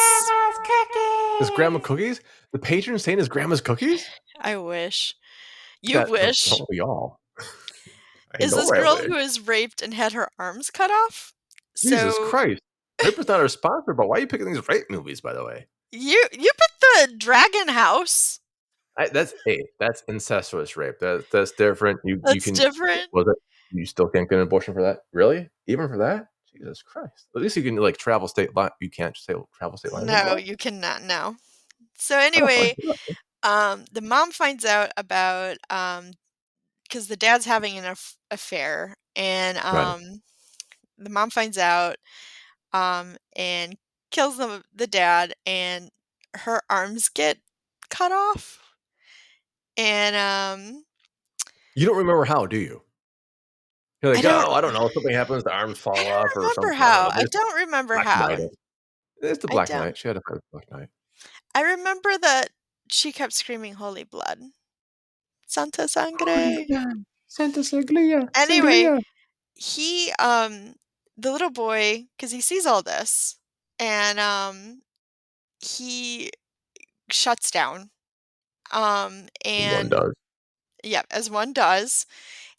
Is Grandma Cookies? The patron saint is Grandma's Cookies?
I wish. You
That
wish.
don't we all? I
Is
know
this
I
girl
wish.
who is raped and had her arms cut off.
Jesus
So,
Christ. Rape is not our sponsor, but why are you picking these rape movies, by the way?
you picked the Dragon House.
That's incestuous rape. That's different. You
That's
can
different.
was it? You still can't get an abortion for that? Really? Even for that? Jesus Christ! At least you can like travel state line. You can't just say travel state lines. Like
No,
what?
you cannot now. So,
How the fuck?
anyway, the mom finds out about, because the dad's having an affair, and,
Right.
the mom finds out, and kills the dad, and her arms get cut off, and,
You don't remember how, do you? You're
I
like,
don't
oh, I don't know. Something happens, the arms
I
fall off or
don't remember
something. I don't
how.
know.
I
There's
don't remember
Black
how.
Knight. It's the
I
Black
don't.
Knight. She had a fight with Black Knight.
I remember that she kept screaming holy blood. Santa
Holy
sangre.
God. Santa Sangria.
Anyway,
Sangria.
he, the little boy, because he sees all this, and, he shuts down,
One
and
does.
yeah, as one does,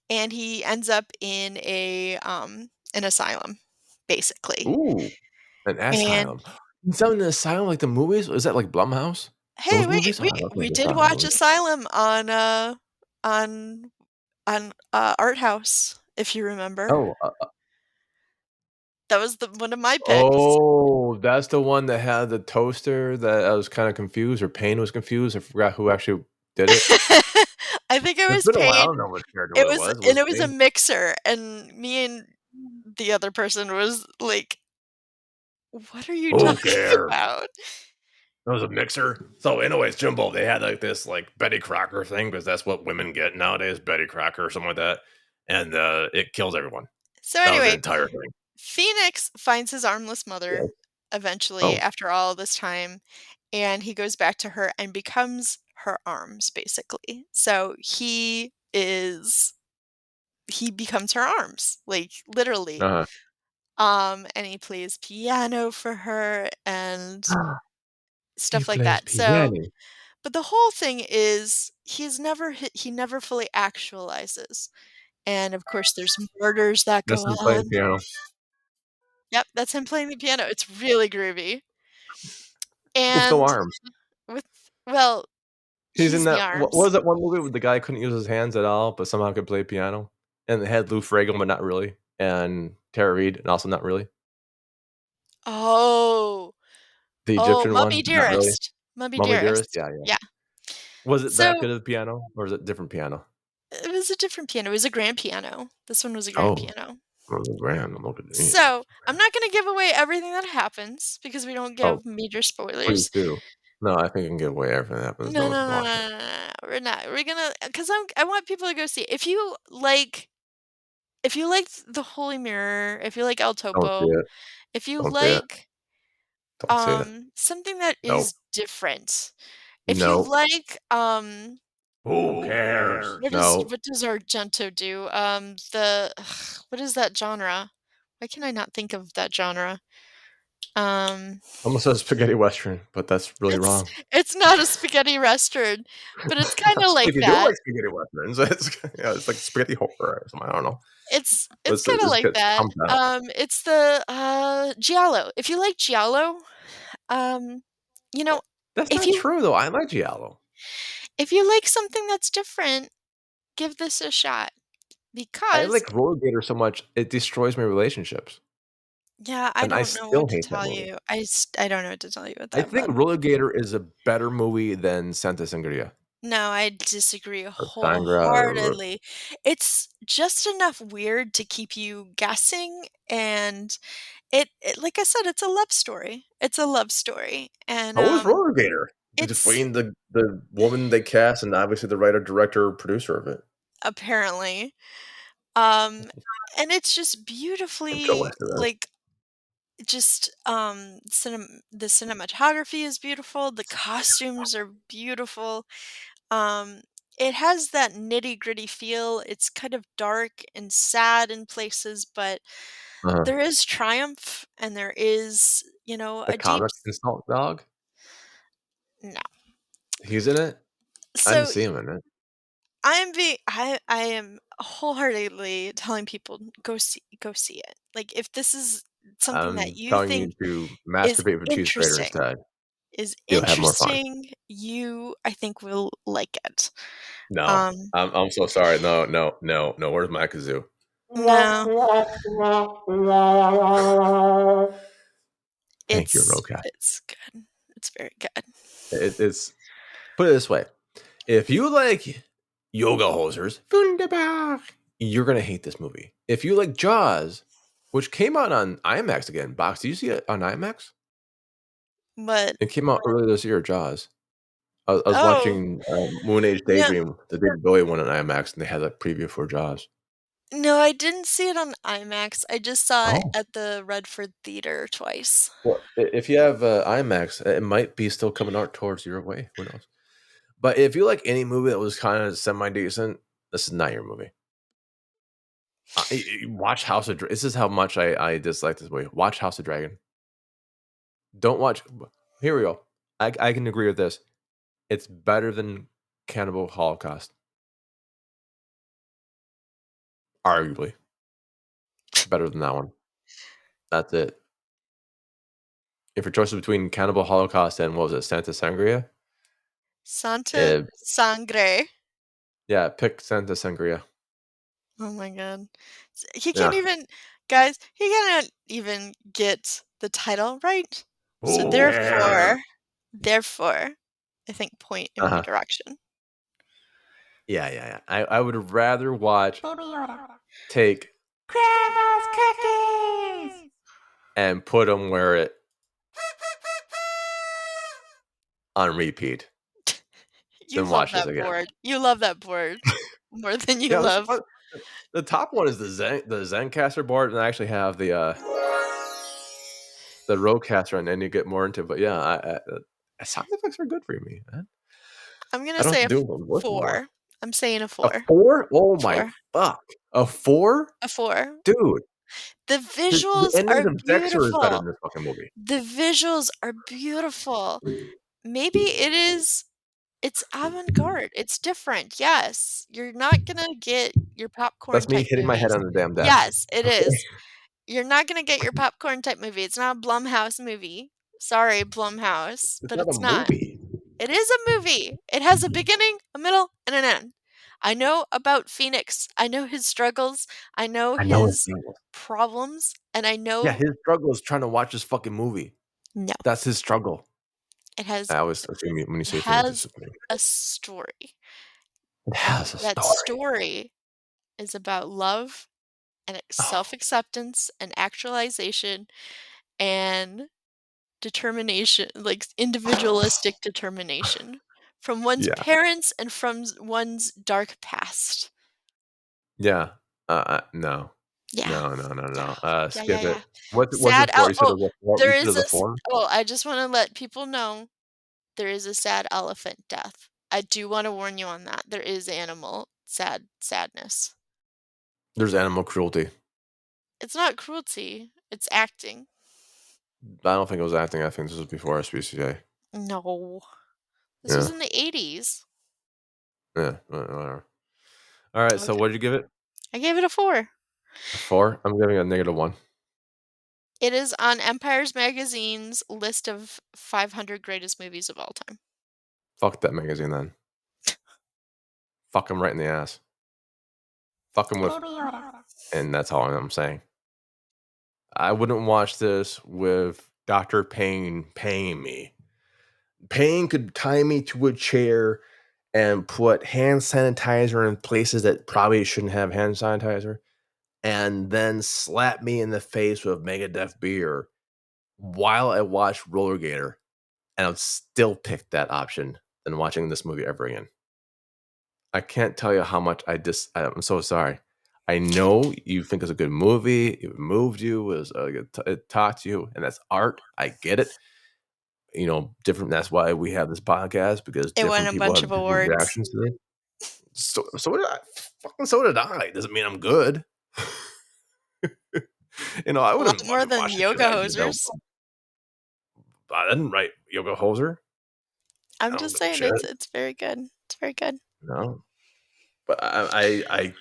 and he ends up in an asylum, basically.
Ooh. An
And
asylum. Is that an asylum like the movies? Is that like Blumhouse?
hey,
Those movies? Oh, I love
we
those
did
asylum
watch
movies.
Asylum on Art House, if you remember.
Oh,
That was one of my picks.
Oh, that's the one that had the toaster that I was kind of confused, or Payne was confused. I forgot who actually did it.
I think it
It's
was
been a while. I
Payne.
don't know which character
It
it
was,
was.
and
Was
it was a
Payne?
mixer, and me and the other person was like, "What are you
Who
talking
cares?
about?"
It was a mixer. So, anyways, Jimbo, they had like this like Betty Crocker thing because that's what women get nowadays, Betty Crocker or something like that, and it kills everyone.
So
That was the
anyway,
entire thing.
Phoenix finds his armless mother
Yeah.
eventually
Oh.
after all this time, and he goes back to her and becomes her arms, basically. So he becomes her arms, like literally.
Uh-huh.
And he plays piano for her and
He
stuff like
plays
that. So,
piano.
but the whole thing is he never fully actualizes. And of course there's murders that
That's
go
him playing
on.
piano.
Yep, that's him playing the piano. It's really groovy.
With no
And
arms.
with well,
He's in
he's the
that. What
arms.
was that one movie where the guy couldn't use his hands at all, but somehow could play piano? And it had Lou Ferrigno, but not really. And Tara Reid, and also not really.
Oh.
The
Oh,
Egyptian
Mummy
one, not really.
Dearest. Mummy
Mummy Dearest,
Dearest.
yeah, yeah.
Yeah.
Was it that
So
good of piano, or is it different piano?
it was a different piano. It was a grand piano. This one was a grand
Oh,
piano.
grand. Look at me.
So I'm not going to give away everything that happens because we don't
Oh,
give major
please
spoilers.
do. No, I think I can give away everything that happens.
No,
No
no,
one's
no,
gonna
no,
watch it.
no, no, no. We're not. We're gonna because I want people to go see it. If you like The Holy Mirror, if you like El
Don't see
Topo,
it.
if you
Don't see it.
like
Don't see it.
something that
No.
is different, if you
No.
like
Who cares?
what
No.
does Argento do? What is that genre? Why can I not think of that genre?
Almost says spaghetti western, but that's really
It's
wrong.
it's not a spaghetti western, but it's kinda like
If you do
that.
like spaghetti westerns, it's like spaghetti horror or something. I don't know.
It's
It's
kinda
it's
like
gets
that.
pumped out.
It's the, giallo. If you like giallo, um, you know,
That's
if
not
you
true though. I like giallo.
if you like something that's different, give this a shot
I
because
like Roller Gator so much it destroys my relationships,
yeah, I
and I
don't know what
still
to
hate that
tell
movie.
you. I don't know what to tell you with
I
that,
think
bud.
Roller Gator is a better movie than Santa Sangria
No, I disagree
or Sangra or
wholeheartedly. It's just enough weird to keep you guessing, and it like I said, it's a love story. It's a love story, and,
how was Roller Gator?
it's
Between the woman they cast and obviously the writer, director, producer of it,
apparently, um, and it's just
and Joe
beautifully,
Estevez.
like, just, the cinematography is beautiful, the costumes are beautiful, um, it has that nitty-gritty feel, it's kind of dark and sad in places, but
Uh-huh.
there is triumph and there is,
The
a deep
comic Insult Dog?
no.
He's in it? I didn't
So,
see him in it.
I am wholeheartedly telling people, go see it. Like, if this is something that
I'm
you
telling you
think
to
is
masturbate with cheese grater
interesting
instead.
is
You'll have more fun.
interesting, you, I think, will like it.
No.
Um,
I'm so sorry. No, no, no, no. Where's my kazoo?
no,
Thank you, Rokat.
it's good. It's very good.
It's put it this way. If you like yoga hosers, wunderbar, you're gonna hate this movie. If you like Jaws, which came out on IMAX again, Box, do you see it on IMAX?
But
It came out earlier this year, Jaws. I was
oh,
watching Moon Age
no,
Daydream, the David Bowie one on IMAX, and they had a preview for Jaws.
no, I didn't see it on IMAX. I just saw it
Oh.
at the Redford Theater twice.
Well, if you have IMAX, it might be still coming out towards your way. Who knows? But if you like any movie that was kind of semi decent, this is not your movie. Watch House of Dragon. This is how much I dislike this movie. Watch House of Dragon. Don't watch. Here we go. I can agree with this. It's better than Cannibal Holocaust. Arguably. Better than that one. That's it. If your choice is between Cannibal Holocaust and what was it, Santa Sangria?
Santa
Uh,
Sangre.
yeah, pick Santa Sangria.
Oh my god. He can't
Yeah.
even Guys, he cannot even get the title right. So
Oh.
therefore, I think point in my direction.
Yeah. I would rather watch
Baby Yoda.
take
Grandma's cookies.
and put them where it on repeat.
You
Then
love
watch this
that
again.
board. You love that board more than you
Yeah, this is
love.
fun. The top one is the Zencaster board, and I actually have the Rodecaster, and then you get more into it. But yeah, sound effects are good for me, man.
I'm gonna
I don't
say
have
a
to do them. Listen more.
4. I'm saying a
A
4.
4? Oh my
4.
fuck! A 4?
A 4.
Dude,
The
the
visuals
ending
are
of Dexter is better
beautiful.
than this fucking movie.
The visuals are beautiful. Maybe it's avant-garde. It's different. Yes. You're not gonna get your popcorn
That's me
type
hitting my head
movies.
on the damn desk.
Yes, it is. You're not gonna get your popcorn type movie. It's not a Blumhouse movie. Sorry, Blumhouse,
It's
but
not a
it's not.
movie.
It is a movie. It has a beginning, a middle, and an end. I know about Phoenix. I know his struggles. I know
I know
his
it's
problems, and I know
Yeah, his struggle is trying to watch this fucking movie.
no.
That's his struggle.
It has
I always assume when you
it
say Phoenix,
has a story.
it has a
That
story.
story is about love and self-acceptance and actualization and determination, like individualistic determination from one's
Yeah.
parents and from one's dark past.
Yeah. No.
Yeah.
No. Skip
Yeah.
it. What's
Sad
it for? You said
oh,
it was a 4?
there
You said it
is
was a 4?
I just want to let people know there is a sad elephant death. I do want to warn you on that. There is animal sadness.
There's animal cruelty.
It's not cruelty. It's acting.
I don't think it was acting. I think this was before SPCA.
No. This was in the 80s.
Yeah, whatever. All right, so
Okay.
what did you give it?
I gave it a 4.
A 4? I'm giving it a -1.
It is on Empire's Magazine's list of 500 greatest movies of all time.
Fuck that magazine then. Fuck him right in the ass. Fuck him with,
Baby Yoda.
and that's all I'm saying. I wouldn't watch this with Dr. Payne paying me. Payne could tie me to a chair and put hand sanitizer in places that probably shouldn't have hand sanitizer, and then slap me in the face with Megadeth beer while I watch Roller Gator, and I would still pick that option than watching this movie ever again. I can't tell you how much I'm so sorry. I know you think it's a good movie. It moved you. It taught you, and that's art. I get it. You know, different. That's why we have this podcast, because
It won
different
a
people
bunch
have
of
different
awards.
reactions to it. So did I. Fucking so did I. Doesn't mean I'm good. You know, I
A
wouldn't
lot more than
watch the shit
Yoga
out of it.
Hosers.
I didn't write Yoga Hoser.
I'm
I
just
don't give a
saying
shit.
it's very good. It's very good.
No, but I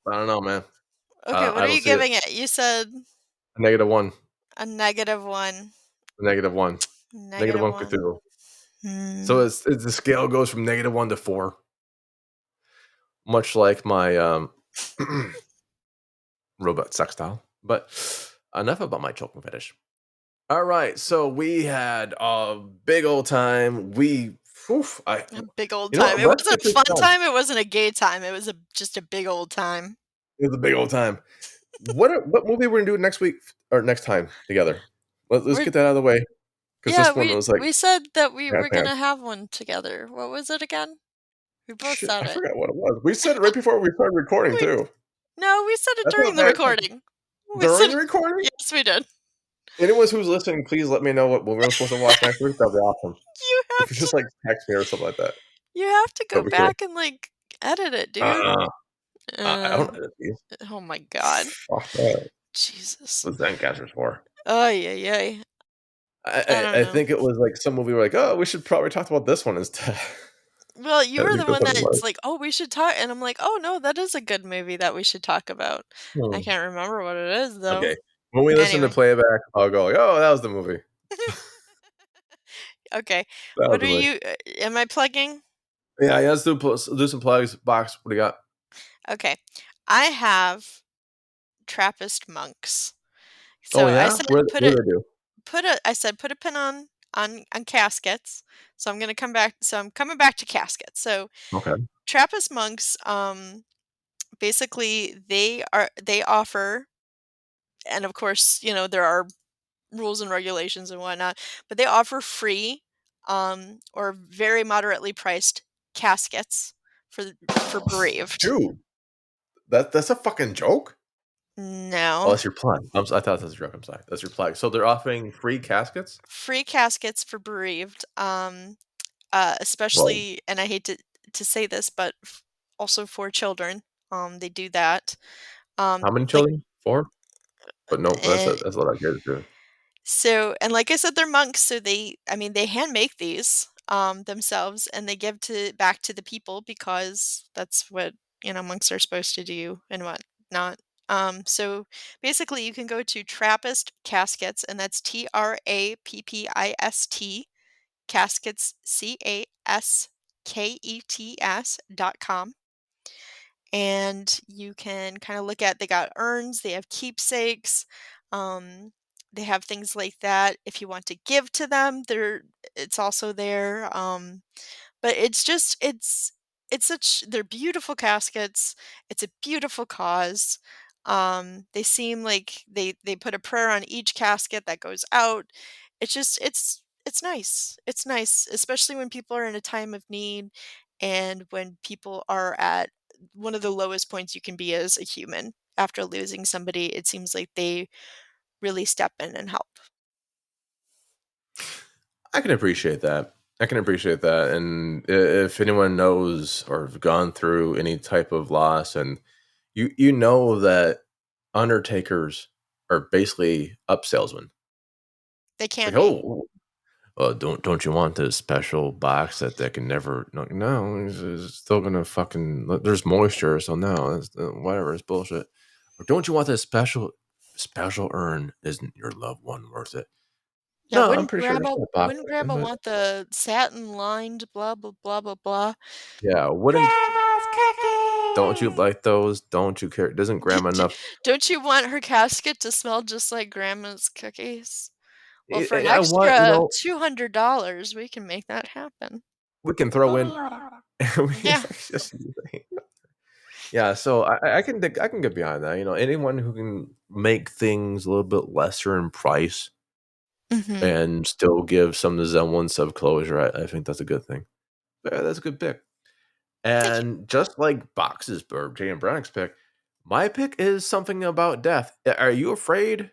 don't know, man.
Okay, what
I
are
don't
you
see it.
giving it? You said
-1.
a -1.
-1. -1
-1.
Cthulhu.
Hmm.
So it's the scale goes from -1 to 4. Much like my robot sex doll. But enough about my choking fetish. All right, so we had a big old time.
A big old
You know
time.
what?
It
Let's
wasn't
get this
fun
done.
time. It wasn't a gay time. It was just a big old time.
It was a big old time. What movie we're gonna do next week or next time together? Let's get that out of the way, because
Yeah,
this one was like,
we said that we
yeah,
were gonna have one together. What was it again? We both
shit,
said
I
it.
forgot what it was. We said it right before we started recording too.
No, we said it
That's
during
not
the
bad.
recording.
During the recording?
Yes, we did.
Anyone who's listening, please let me know what we're supposed to watch next week. That'd be awesome.
You
If
have
you just like text me or something like that.
You have to go
That'd be cool.
back and like edit it, dude.
I don't edit these.
Oh my god.
Fuck that.
Jesus.
What's Zencaster's for?
Oh yeah.
I think it was like some movie were like, oh, we should probably talk about this one instead.
Well, you were the one
Because
that's like, oh, we should talk, and I'm like, oh no, that is a good movie that we should talk about. I can't remember what it is though.
Okay. When we listen to playback, I'll go like, oh, that was the movie.
Okay.
That
What
was
are
the
you? Am I plugging?
Yeah, let's do some plugs. Box, what do you got?
Okay. I have Trappist monks.
Oh
So I
yeah,
said
what do they do?
put a pin on caskets. So I'm gonna come back. So I'm coming back to caskets. So
Okay.
Trappist monks, basically they offer, and of course, there are rules and regulations and whatnot, but they offer free, or very moderately priced caskets for bereaved.
Dude, that's a fucking joke. Oh,
No,
that's your plug. I thought that was a joke. I'm sorry. That's your plug. So they're offering free caskets.
free caskets for bereaved.
Well,
Especially, and I hate to say this, but also for children. They do that.
how many
Like,
children? 4? But no,
eh,
that's what I get to.
so, and like I said, they're monks, so they hand make these themselves, and they give to back to the people because that's what monks are supposed to do and whatnot. So basically, you can go to Trappist Caskets, and that's TRAPPIST caskets CASKETS.com. And you can kind of look at, they got urns, they have keepsakes, they have things like that. If you want to give to them, it's also there. But it's such they're beautiful caskets. It's a beautiful cause. They seem like they put a prayer on each casket that goes out. It's just it's nice. It's nice, especially when people are in a time of need and when people are at one of the lowest points you can be as a human after losing somebody. It seems like they really step in and help.
I can appreciate that. I can appreciate that. And if anyone knows or have gone through any type of loss, and you know that undertakers are basically up salesmen.
They
Like,
can be.
oh, don't you want this special box that they can never? No, it's still gonna fucking. There's moisture, so no, it's, whatever. It's bullshit. Or don't you want this special urn? Isn't your loved one worth it?
Yeah,
No, I'm pretty sure that's
grandma
not a box.
wouldn't grandma want the satin lined blah blah blah blah blah.
Yeah, wouldn't
Grandma's
don't you
cookies!
like those? Don't you care? Doesn't grandma enough?
Don't you want her casket to smell just like grandma's cookies? Well, for an
I want
extra $200, we can make that happen.
we can throw
Baby
in.
Yoda.
Yeah.
Just yeah, so I can get behind that. Anyone who can make things a little bit lesser in price
Mhm.
and still give some semblance of closure, I think that's a good thing. Yeah, that's a good pick.
Thank you.
And just like Box's or Jay and Brannick's pick, my pick is something about death. Are you afraid?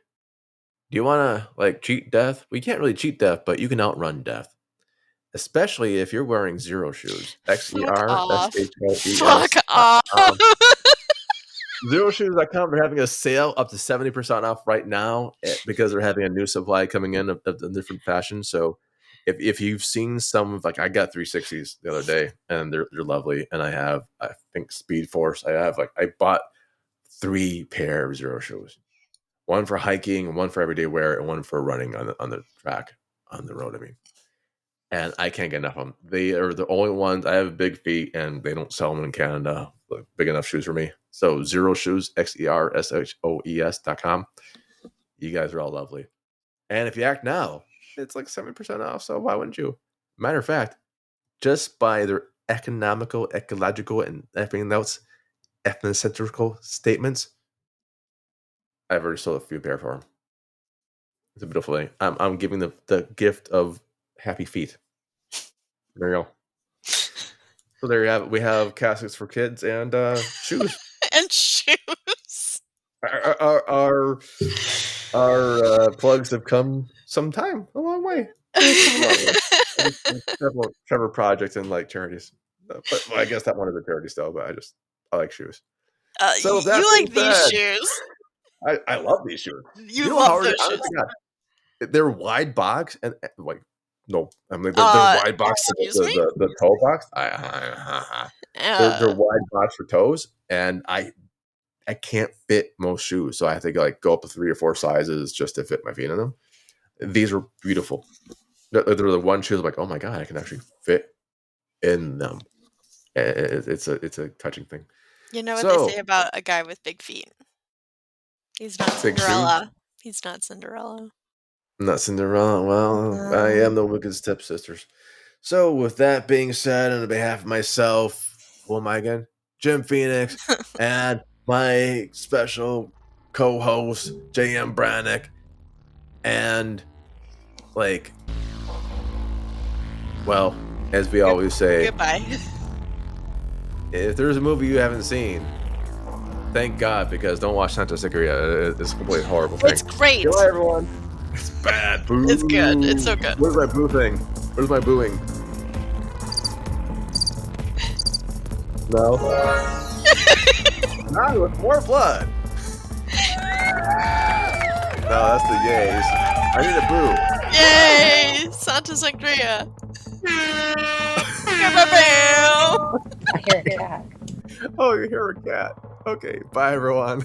Do you want to cheat death? We can't really cheat death, but you can outrun death, especially if you're wearing zero shoes.
Fuck off. Fuck
XERSHOES.
off.
Zeroshoes.com are having a sale up to 70% off right now because they're having a new supply coming in of different fashions. So if you've seen some, like I got 360s the other day and they're lovely. And I think Speed Force. I bought 3 pair of Zero shoes, one for hiking, one for everyday wear, and one for running on the track, on the road. I mean, and I can't get enough of them. They are the only ones. I have big feet, and they don't sell them in Canada. Big enough shoes for me. So Zero Shoes, XERSHOES.com. You guys are all lovely. And if you act now, it's like 7% off. So why wouldn't you? Matter of fact, just by their economical, ecological, and everything else, ethnocentrical statements, I've already sold a few pair for them. It's a beautiful thing. I'm giving the gift of happy feet. There you go. So there you have it. We have caskets for kids and shoes.
And shoes.
Our plugs have come a long way. They've come a long way. Several projects and charities, but I guess that one is a charity still. But I like shoes. So with that
You
being
like these
said,
shoes.
I love these shoes.
You love those
Honest
shoes.
to God, they're wide box and no, I mean they're wide box for
Excuse me?
the toe box. They're
Uh,
wide box for toes, and I can't fit most shoes, so I have to go up to 3 or 4 sizes just to fit my feet in them. These are beautiful. They're the one shoes I'm like, oh my god, I can actually fit in them. It's a touching thing.
you know what they say
So
about a guy with big feet? He's not
Big shoes?
Cinderella. He's not Cinderella.
Not Cinderella. Well, I am the Wicked Stepsisters. So, with that being said, on behalf of myself, who am I again? Jim Phoenix, and my special co-host, J.M. Brannick, and, like, well, as we always say,
Goodbye.
if there's a movie you haven't seen, thank God, because don't watch Santa Sangria. It's a completely horrible thing.
It's great.
Goodbye, everyone. It's bad. Boo.
It's good. It's so good.
Where's my boo thing? Where's my booing? No. Not with more blood. No, that's the yays. I need a boo.
Yay! Santa Sangria.
I hear a cat.
Oh, you hear a cat. Okay, bye everyone.